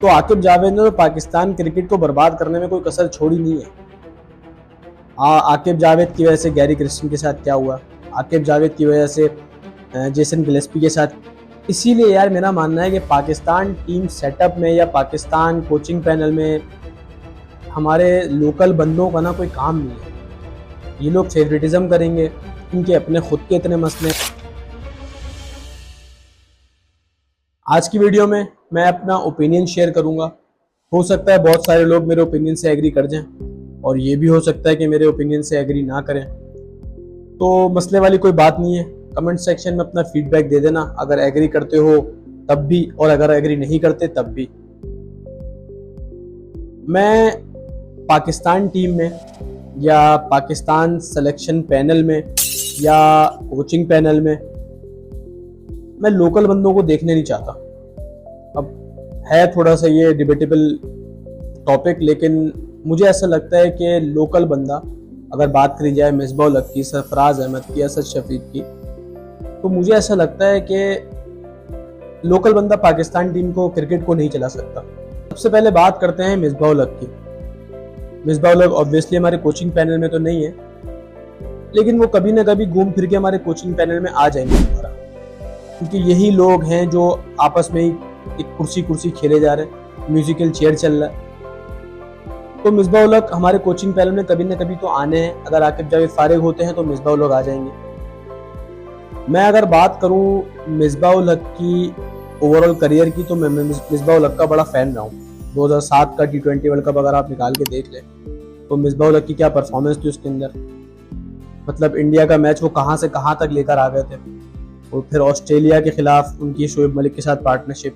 तो आकिब जावेद ने तो पाकिस्तान क्रिकेट को बर्बाद करने में कोई कसर छोड़ी नहीं है। आकिब जावेद की वजह से गैरी क्रिस्टन के साथ क्या हुआ, आकिब जावेद की वजह से जेसन गिलेस्पी के साथ। इसीलिए यार मेरा मानना है कि पाकिस्तान टीम सेटअप में या पाकिस्तान कोचिंग पैनल में हमारे लोकल बंदों का ना कोई काम नहीं है। ये लोग फेवरेटिज्म करेंगे, इनके अपने खुद के इतने मसले। आज की वीडियो में मैं अपना ओपिनियन शेयर करूंगा। हो सकता है बहुत सारे लोग मेरे ओपिनियन से एग्री कर जाएं और ये भी हो सकता है कि मेरे ओपिनियन से एग्री ना करें। तो मसले वाली कोई बात नहीं है। कमेंट सेक्शन में अपना फीडबैक दे देना, अगर एग्री करते हो तब भी और अगर एग्री नहीं करते तब भी। मैं पाकिस्तान टीम में या पाकिस्तान सिलेक्शन पैनल में या कोचिंग पैनल में मैं लोकल बंदों को देखने नहीं चाहता। अब है थोड़ा सा ये डिबेटेबल टॉपिक, लेकिन मुझे ऐसा लगता है कि लोकल बंदा, अगर बात करी जाए मिसबाह उल हक की, सरफराज अहमद की, असद शफीक की, तो मुझे ऐसा लगता है कि लोकल बंदा पाकिस्तान टीम को, क्रिकेट को नहीं चला सकता। सबसे पहले बात करते हैं मिसबाह उल हक की। मिसबाह उल हक ऑब्वियसली हमारे कोचिंग पैनल में तो नहीं है, लेकिन वो कभी ना कभी घूम फिर के हमारे कोचिंग पैनल में आ जाएंगे दोबारा, क्योंकि यही लोग हैं जो आपस में ही एक कुर्सी खेले जा रहे हैं, म्यूजिकल चेयर चल रहा है। तो मिसबाह उल हक हमारे कोचिंग पैनल में कभी ना कभी तो आने हैं। अगर आकिब जावेद फारिग होते हैं तो मिसबाह उल हक आ जाएंगे। मैं अगर बात करूं मिसबाह उल हक की ओवरऑल करियर की, तो मैं मिसबाह उल हक का बड़ा फैन रहा हूँ। 2007 का T20 वर्ल्ड कप अगर आप निकाल के देख लें तो मिसबाह उल हक की क्या परफॉर्मेंस थी उसके अंदर। मतलब इंडिया का मैच वो कहाँ से कहाँ तक लेकर आ गए थे, और फिर ऑस्ट्रेलिया के खिलाफ उनकी शोएब मलिक के साथ पार्टनरशिप,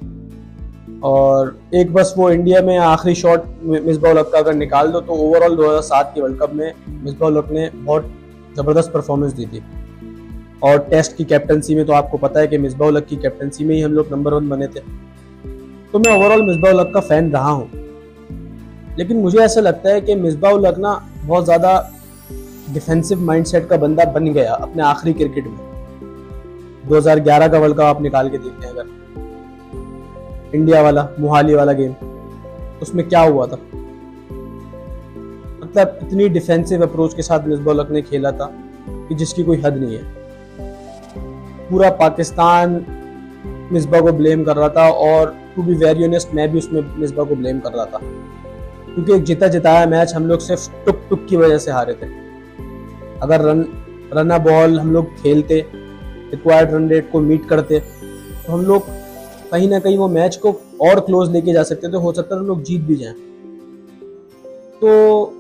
और एक बस वो इंडिया में आखिरी शॉट मिसबाह उल हक का अगर निकाल दो तो ओवरऑल 2007 के वर्ल्ड कप में मिसबाह उल हक ने बहुत ज़बरदस्त परफॉर्मेंस दी थी। और टेस्ट की कैप्टनसी में तो आपको पता है कि मिसबाह उल हक की कैप्टनसी में ही हम लोग नंबर 1 बने थे। तो मैं ओवरऑल मिसबाह उल हक का फ़ैन रहा हूँ, लेकिन मुझे ऐसा लगता है कि मिसबाह उल हक ना बहुत ज़्यादा डिफेंसिव माइंडसेट का बंदा बन गया अपने आखिरी क्रिकेट में। 2011 का वर्ल्ड कप आप निकाल के देखते हैं अगर, इंडिया वाला मोहाली वाला गेम, उसमें क्या हुआ था। मतलब इतनी डिफेंसिव अप्रोच के साथ मिसबाह उल हक ने खेला था कि जिसकी कोई हद नहीं है। पूरा पाकिस्तान मिसबाह को ब्लेम कर रहा था, और टू बी वेरी ऑनेस्ट मैं भी उसमें मिसबाह को ब्लेम कर रहा था, क्योंकि एक जीता जिताया मैच हम लोग सिर्फ टुक टुक की वजह से हारे थे। अगर रन बॉल हम लोग खेलते, रिक्वायर्ड रन रेट को मीट करते, तो हम लोग कहीं ना कहीं वो मैच को और क्लोज लेके जा सकते थे। हो सकता है हम लोग जीत भी जाएं। तो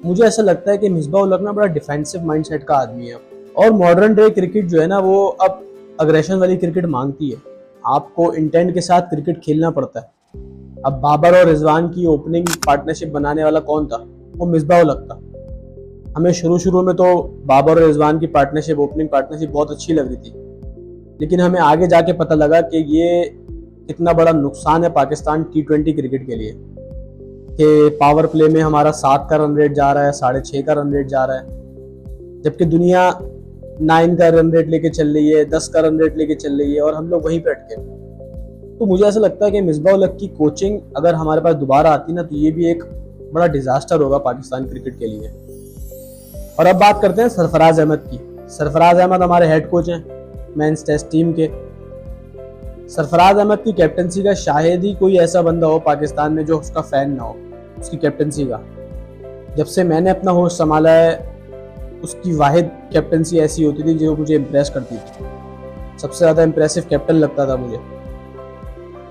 मुझे ऐसा लगता है कि मिसबाह उल हक ना बड़ा डिफेंसिव माइंडसेट का आदमी है। और मॉडर्न डे क्रिकेट जो है ना, वो अब अग्रेशन वाली क्रिकेट मांगती है। आपको इंटेंट के साथ क्रिकेट खेलना पड़ता है। अब बाबर और रिजवान की ओपनिंग पार्टनरशिप बनाने वाला कौन था? वो मिसबाह उल हक था। हमें शुरू में तो बाबर और रिजवान की पार्टनरशिप, ओपनिंग पार्टनरशिप बहुत अच्छी लग रही थी, लेकिन हमें आगे जाके पता लगा कि ये कितना बड़ा नुकसान है पाकिस्तान T20 क्रिकेट के लिए, कि पावर प्ले में हमारा 7 का रन रेट जा रहा है, 6.5 का रन रेट जा रहा है, जबकि दुनिया 9 का रन रेट लेके चल रही है, 10 का रन रेट लेके चल रही है, और हम लोग वहीं पे अटके। तो मुझे ऐसा लगता है कि मिसबाह उल हक की कोचिंग अगर हमारे पास दोबारा आती ना, तो ये भी एक बड़ा डिजास्टर होगा पाकिस्तान क्रिकेट के लिए। और अब बात करते हैं सरफराज अहमद की। सरफराज अहमद हमारे हेड कोच हैं मेंस टेस्ट टीम के। सरफराज अहमद की कैप्टनसी का शायद ही कोई ऐसा बंदा हो पाकिस्तान में जो उसका फैन ना हो उसकी कैप्टनसी का। जब से मैंने अपना होश संभाला है, उसकी वाहिद कैप्टनसी ऐसी होती थी जो मुझे इम्प्रेस करती थी। सबसे ज़्यादा इम्प्रेसिव कैप्टन लगता था मुझे।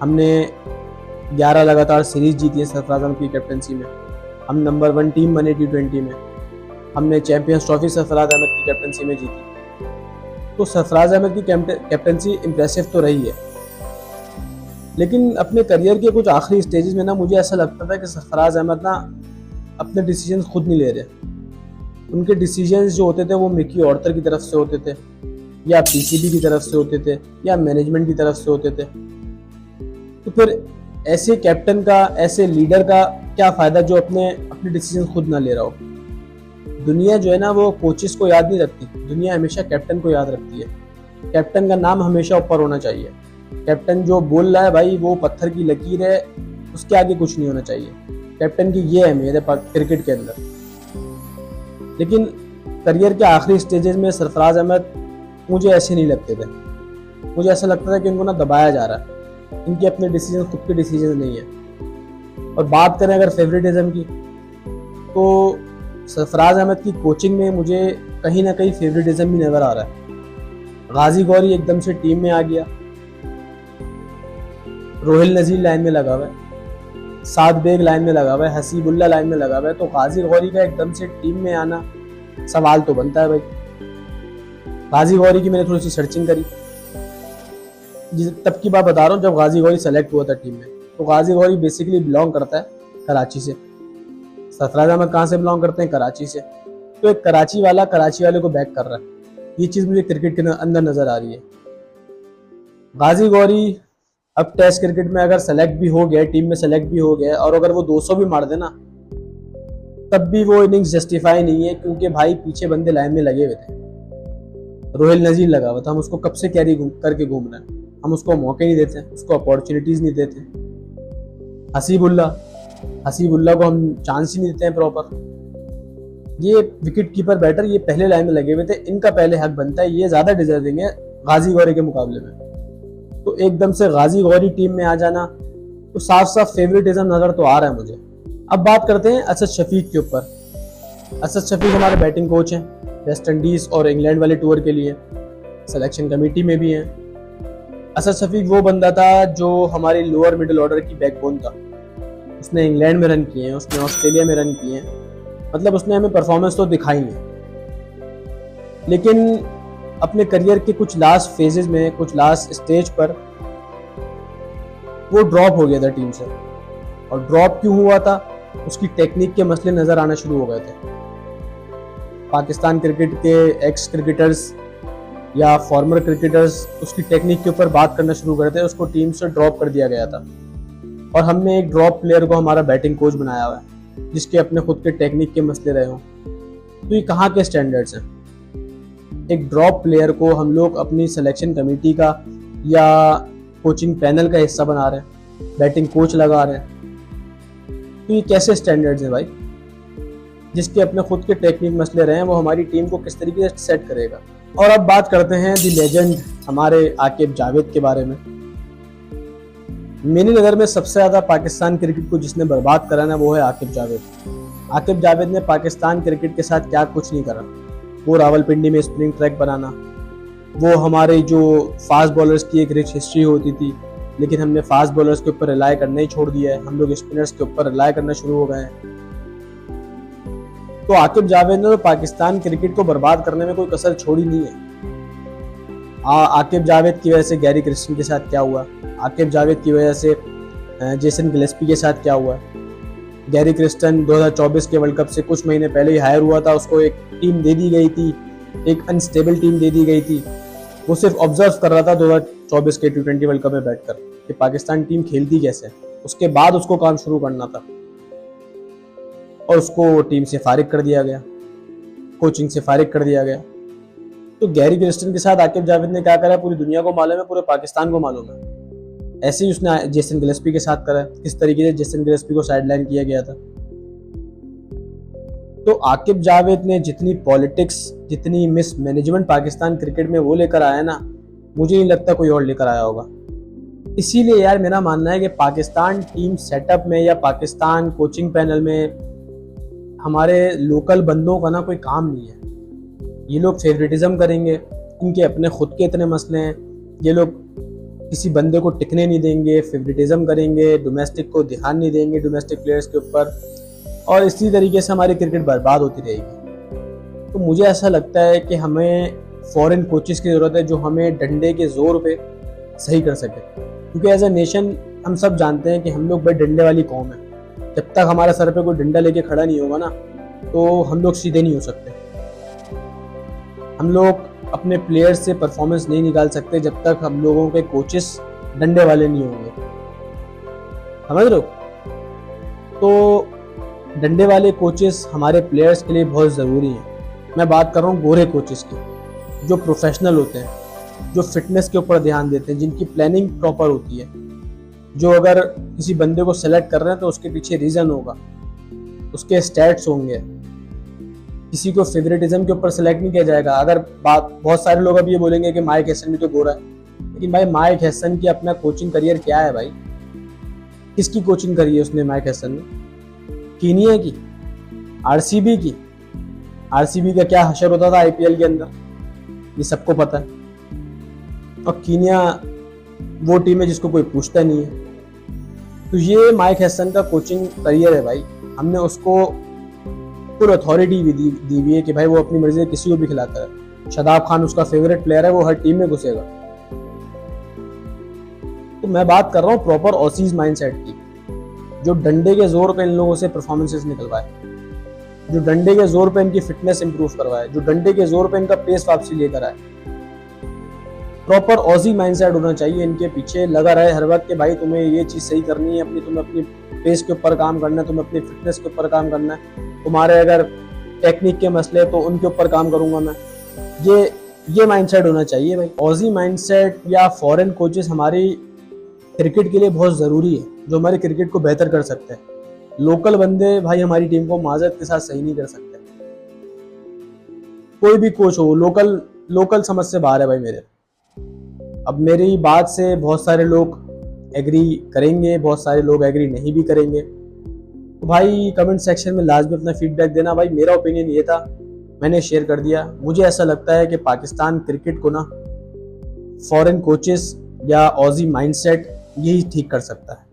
हमने 11 लगातार सीरीज जीती है सरफराज अहमद की कैप्टनसी में। हम नंबर 1 टीम बने T20 में। हमने चैंपियंस ट्रॉफी सरफराज अहमद की कैप्टनसी में जीती। तो सरफराज अहमद की कैप्टनसी इम्प्रेसिव तो रही है, लेकिन अपने करियर के कुछ आखिरी स्टेजेस में ना मुझे ऐसा लगता था कि सरफराज अहमद ना अपने डिसीजंस खुद नहीं ले रहे। उनके डिसीजंस जो होते थे वो मिकी ऑर्थर की तरफ से होते थे, या PCB की तरफ से होते थे, या मैनेजमेंट की तरफ से होते थे। तो फिर ऐसे कैप्टन का, ऐसे लीडर का क्या फ़ायदा जो अपने डिसीजन खुद ना ले रहा हो। दुनिया जो है ना वो कोचेस को याद नहीं रखती, दुनिया हमेशा कैप्टन को याद रखती है। कैप्टन का नाम हमेशा ऊपर होना चाहिए। कैप्टन जो बोल रहा है भाई वो पत्थर की लकीर है, उसके आगे कुछ नहीं होना चाहिए। कैप्टन की ये अहमियत है क्रिकेट के अंदर। लेकिन करियर के आखिरी स्टेजेस में सरफराज अहमद मुझे ऐसे नहीं लगते थे। मुझे ऐसा लगता था कि इनको ना दबाया जा रहा है, इनके अपने डिसीजन खुद के डिसीजन नहीं है। और बात करें अगर फेवरेटिज्म की, तो सरफराज अहमद की कोचिंग में मुझे कहीं ना कहीं फेवरेटिज्म भी नजर आ रहा है। गाजी गौरी एकदम से टीम में आ गया, रोहिल नजीर लाइन में लगा हुआ है, साद बेग लाइन में लगा हुआ है, हसीबुल्ला लाइन में लगा हुआ है, तो गाजी गौरी का एकदम से टीम में आना सवाल तो बनता है भाई। गाजी गौरी की मैंने थोड़ी सी सर्चिंग करी, तब की बात बता रहा हूँ जब गाजी गौरी सेलेक्ट हुआ था टीम में। तो गाजी गौरी बेसिकली बिलोंग करता है कराची से। सरफराज अहमद कहाँ से बिलोंग करते हैं? कराची से। तो एक कराची वाला कराची वाले को बैक कर रहा है, ये चीज मुझे क्रिकेट के अंदर नजर आ रही है। गाजी गौरी अब टेस्ट क्रिकेट में अगर सेलेक्ट भी हो गया, टीम में सेलेक्ट भी हो गया, और अगर वो 200 भी मार देना तब भी वो इनिंग्स जस्टिफाई नहीं है, क्योंकि भाई पीछे बंदे लाइन में लगे हुए थे। रोहिल नजीर लगा हुआ था, हम उसको कब से कैरी करके घूम रहे हैं, हम उसको मौके नहीं देते, उसको अपॉर्चुनिटीज नहीं देते। हसीबुल्ला को हम चांस ही नहीं देते हैं प्रॉपर। ये विकेट कीपर बैटर ये पहले लाइन में लगे हुए थे, इनका पहले हक बनता है, ये ज्यादा डिजर्विंग है गाजी गौरी के मुकाबले में। तो एकदम से गाजी गौरी टीम में आ जाना तो साफ साफ फेवरेटिज्म नजर तो आ रहा है मुझे। अब बात करते हैं असद शफीक के ऊपर। असद शफीक हमारे बैटिंग कोच हैं, वेस्ट इंडीज और इंग्लैंड वाले टूर के लिए सिलेक्शन कमेटी में भी हैं। असद शफीक वो बंदा था जो हमारी लोअर मिडिल ऑर्डर की बैकबोन था। उसने इंग्लैंड में रन किए हैं, उसने ऑस्ट्रेलिया में रन किए हैं, मतलब उसने हमें परफॉर्मेंस तो दिखाई है। लेकिन अपने करियर के कुछ लास्ट फेजेस में, कुछ लास्ट स्टेज पर वो ड्रॉप हो गया था टीम से। और ड्रॉप क्यों हुआ था? उसकी टेक्निक के मसले नजर आना शुरू हो गए थे। पाकिस्तान क्रिकेट के एक्स क्रिकेटर्स या फॉर्मर क्रिकेटर्स उसकी टेक्निक के ऊपर बात करना शुरू कर थे, उसको टीम से ड्रॉप कर दिया गया था। और हमने एक ड्रॉप प्लेयर को हमारा बैटिंग कोच बनाया हुआ है, जिसके अपने खुद के टेक्निक के मसले रहे हों। तो ये कहाँ के स्टैंडर्ड्स हैं? एक ड्रॉप प्लेयर को हम लोग अपनी सिलेक्शन कमेटी का या कोचिंग पैनल का हिस्सा बना रहे हैं, बैटिंग कोच लगा रहे हैं। तो ये कैसे स्टैंडर्ड्स हैं भाई? जिसके अपने खुद के टेक्निक मसले रहे हैं, वो हमारी टीम को किस तरीके से सेट करेगा? और अब बात करते हैं दी लेजेंड हमारे आकिब जावेद के बारे में। मेरी नज़र में सबसे ज़्यादा पाकिस्तान क्रिकेट को जिसने बर्बाद करा ना, वो है आकिब जावेद। आकिब जावेद ने पाकिस्तान क्रिकेट के साथ क्या कुछ नहीं करा। वो रावलपिंडी में स्प्रिंग ट्रैक बनाना, वो हमारे जो फास्ट बॉलर्स की एक रिच हिस्ट्री होती थी, लेकिन हमने फास्ट बॉलर्स के ऊपर रिलाय करना ही छोड़ दिया है, हम लोग स्पिनर्स के ऊपर रिलाय करना शुरू हो गए हैं। तो आकिब जावेद ने तो पाकिस्तान क्रिकेट को बर्बाद करने में कोई कसर छोड़ी नहीं है। आकिब जावेद की वजह से गैरी क्रिस्टन के साथ क्या हुआ, आकिब जावेद की वजह से जेसन गिलेस्पी के साथ क्या हुआ। गैरी क्रिस्टन 2024 के वर्ल्ड कप से कुछ महीने पहले ही हायर हुआ था, उसको एक टीम दे दी गई थी, एक अनस्टेबल टीम दे दी गई थी। वो सिर्फ ऑब्जर्व कर रहा था 2024 के T20 वर्ल्ड कप में बैठकर कि पाकिस्तान टीम खेलती कैसे। उसके बाद उसको काम शुरू करना था और उसको टीम से फारिग कर दिया गया, कोचिंग से फारिग कर दिया गया। तो गैरी क्रिस्टन के साथ आकिब जावेद ने क्या करा पूरी दुनिया को मालूम है, पूरे पाकिस्तान को मालूम है। ऐसे ही उसने जेसन गिलेस्पी के साथ करा, किस तरीके से जेसन गिलेस्पी को साइडलाइन किया गया था। तो आकिब जावेद ने जितनी पॉलिटिक्स, जितनी मिसमैनेजमेंट पाकिस्तान क्रिकेट में वो लेकर आया ना, मुझे नहीं लगता कोई और लेकर आया होगा। इसीलिए यार मेरा मानना है कि पाकिस्तान टीम सेटअप में या पाकिस्तान कोचिंग पैनल में हमारे लोकल बंदों का ना कोई काम नहीं है। ये लोग फेवरेटिज्म करेंगे, इनके अपने खुद के इतने मसले हैं, ये लोग किसी बंदे को टिकने नहीं देंगे, फेवरेटिज्म करेंगे, डोमेस्टिक को ध्यान नहीं देंगे, डोमेस्टिक प्लेयर्स के ऊपर, और इसी तरीके से हमारी क्रिकेट बर्बाद होती रहेगी। तो मुझे ऐसा लगता है कि हमें फॉरेन कोचेस की ज़रूरत है जो हमें डंडे के जोर पे सही कर सके, क्योंकि एज ए नेशन हम सब जानते हैं कि हम लोग बड़े डंडे वाली कौम है। जब तक हमारे सर पे कोई डंडा लेके खड़ा नहीं होगा ना, तो हम लोग सीधे नहीं हो सकते। हम लोग अपने प्लेयर्स से परफॉर्मेंस नहीं निकाल सकते जब तक हम लोगों के कोचेस डंडे वाले नहीं होंगे, समझ रहे हो? तो डंडे वाले कोचेस हमारे प्लेयर्स के लिए बहुत ज़रूरी हैं। मैं बात कर रहा हूँ गोरे कोचेस की, जो प्रोफेशनल होते हैं, जो फिटनेस के ऊपर ध्यान देते हैं, जिनकी प्लानिंग प्रॉपर होती है। जो अगर किसी बंदे को सेलेक्ट कर रहे हैं तो उसके पीछे रीजन होगा, उसके स्टैट्स होंगे। किसी को फेवरेटिज्म के ऊपर सेलेक्ट नहीं किया जाएगा। अगर बात, बहुत सारे लोग अब ये बोलेंगे कि माइक हैसन भी तो गोरा है, लेकिन भाई माइक हैसन की अपना कोचिंग करियर क्या है भाई? किसकी कोचिंग करी है उसने माइक हैसन ने? कीनिया की, आरसीबी की। आरसीबी का क्या हशर होता था आईपीएल के अंदर, ये सबको पता है। और कीनिया वो टीम है जिसको कोई पूछता नहीं है। तो ये माइक हैसन का कोचिंग करियर है भाई। हमने उसको फुल अथॉरिटी भी दी हुई है कि भाई वो अपनी मर्जी से किसी को भी खिलाता है। शादाब खान उसका फेवरेट प्लेयर है, वो हर टीम में घुसेगा। तो मैं बात कर रहा हूँ प्रॉपर ऑसीज माइंडसेट की, जो डंडे के जोर पे इन लोगों से परफॉर्मेंसेस निकलवाए, जो डंडे के जोर पे इनकी फिटनेस इंप्रूव करवाए, जो डंडे के जोर पे इनका पेस वापसी लेकर आए। प्रॉपर ऑजी माइंडसेट होना चाहिए इनके पीछे, लगा रहे हर वक्त कि भाई तुम्हें ये चीज सही करनी है, तुम्हें अपनी पेस के ऊपर काम करना है, तुम्हें अपनी फिटनेस के ऊपर काम करना है। तुम्हारे अगर टेक्निक के मसले तो उनके ऊपर काम करूंगा मैं। ये माइंडसेट होना चाहिए भाई। ऑजी माइंडसेट या फॉरेन कोचेस हमारी क्रिकेट के लिए बहुत ज़रूरी है, जो हमारे क्रिकेट को बेहतर कर सकते हैं। लोकल बंदे भाई हमारी टीम को माजरत के साथ सही नहीं कर सकते। कोई भी कोच हो, लोकल समझ से बाहर है भाई मेरे। अब मेरी बात से बहुत सारे लोग एग्री करेंगे, बहुत सारे लोग एग्री नहीं भी करेंगे। तो भाई कमेंट सेक्शन में लाजमी अपना फीडबैक देना। भाई मेरा ओपिनियन ये था, मैंने शेयर कर दिया। मुझे ऐसा लगता है कि पाकिस्तान क्रिकेट को ना फॉरेन कोचेस या ऑजी माइंडसेट यही ठीक कर सकता है।